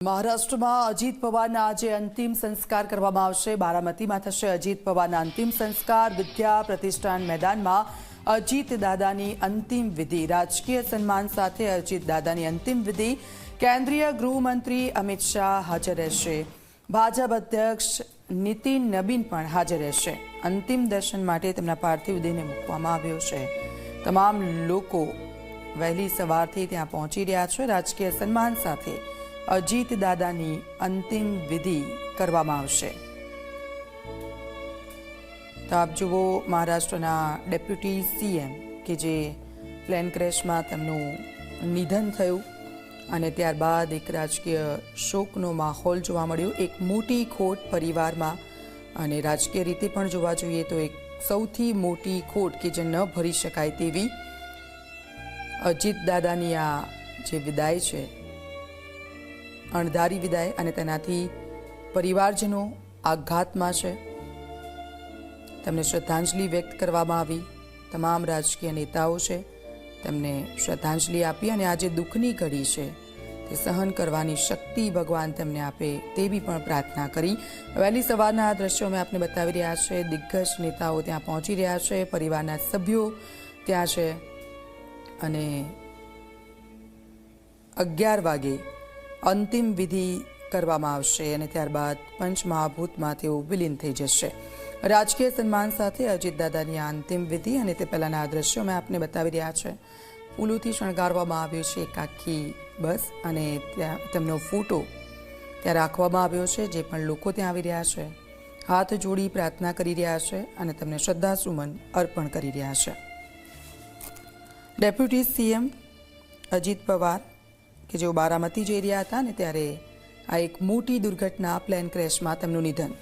મહારાષ્ટ્રમાં અજીત પવારના આજે અંતિમ સંસ્કાર કરવામાં આવશે। બારામતીમાં થશે અજીત પવારના અંતિમ સંસ્કાર। વિદ્યા પ્રતિષ્ઠાન મેદાનમાં અજીત દાદાની અંતિમ વિધિ। રાજકીય સન્માન સાથે અજીત દાદાની અંતિમ વિધિ। કેન્દ્રીય ગૃહમંત્રી અમિત શાહ હાજર રહેશે। ભાજપ અધ્યક્ષ નીતિન નબીન પણ હાજર રહેશે। અંતિમ દર્શન માટે તેમના પાર્થિવ દેહને મૂકવામાં આવ્યો છે। તમામ લોકો વહેલી સવારથી ત્યાં પહોંચી રહ્યા છે। રાજકીય સન્માન સાથે અજીત દાદાની અંતિમ વિધિ કરવામાં આવશે। તો આપ જુઓ મહારાષ્ટ્રના ડેપ્યુટી સીએમ કે જે પ્લેન ક્રેશમાં તેમનું નિધન થયું અને ત્યારબાદ એક રાજકીય શોકનો માહોલ જોવા મળ્યો। એક મોટી ખોટ પરિવારમાં અને રાજકીય રીતે પણ જોવા જોઈએ તો એક સૌથી મોટી ખોટ કે જે ન ભરી શકાય તેવી અજીત દાદાની આ જે વિદાય છે, અણધારી વિદાય, અને તેનાથી પરિવારજનો આઘાતમાં છે। તેમને શ્રદ્ધાંજલિ વ્યક્ત કરવામાં આવી। તમામ રાજકીય નેતાઓ છે તેમને શ્રદ્ધાંજલિ આપી અને આ જે દુઃખની ઘડી છે તે સહન કરવાની શક્તિ ભગવાન તેમને આપે તેવી પણ પ્રાર્થના કરી। વહેલી સવારના આ દ્રશ્યો મેં આપને બતાવી રહ્યા છે। દિગ્ગજ નેતાઓ ત્યાં પહોંચી રહ્યા છે, પરિવારના સભ્યો ત્યાં છે અને 11 વાગે અંતિમ વિધિ કરવામાં આવશે અને ત્યારબાદ પંચમહાભૂતમાં તેઓ વિલીન થઈ જશે। રાજકીય સન્માન સાથે અજીત દાદાની આ અંતિમ વિધિ અને તે પહેલાના આ દ્રશ્યો મેં આપને બતાવી રહ્યા છે। ફૂલોથી શણગારવામાં આવ્યો છે એક આખી બસ અને ત્યાં તેમનો ફોટો ત્યાં રાખવામાં આવ્યો છે। જે પણ લોકો ત્યાં આવી રહ્યા છે હાથ જોડી પ્રાર્થના કરી રહ્યા છે અને તેમને શ્રદ્ધાસુમન અર્પણ કરી રહ્યા છે। ડેપ્યુટી સીએમ અજીત પવાર કે જેઓ બારામતી જઈ રહ્યા હતા ને ત્યારે આ એક મોટી દુર્ઘટના પ્લેન ક્રેશમાં તેમનું નિધન।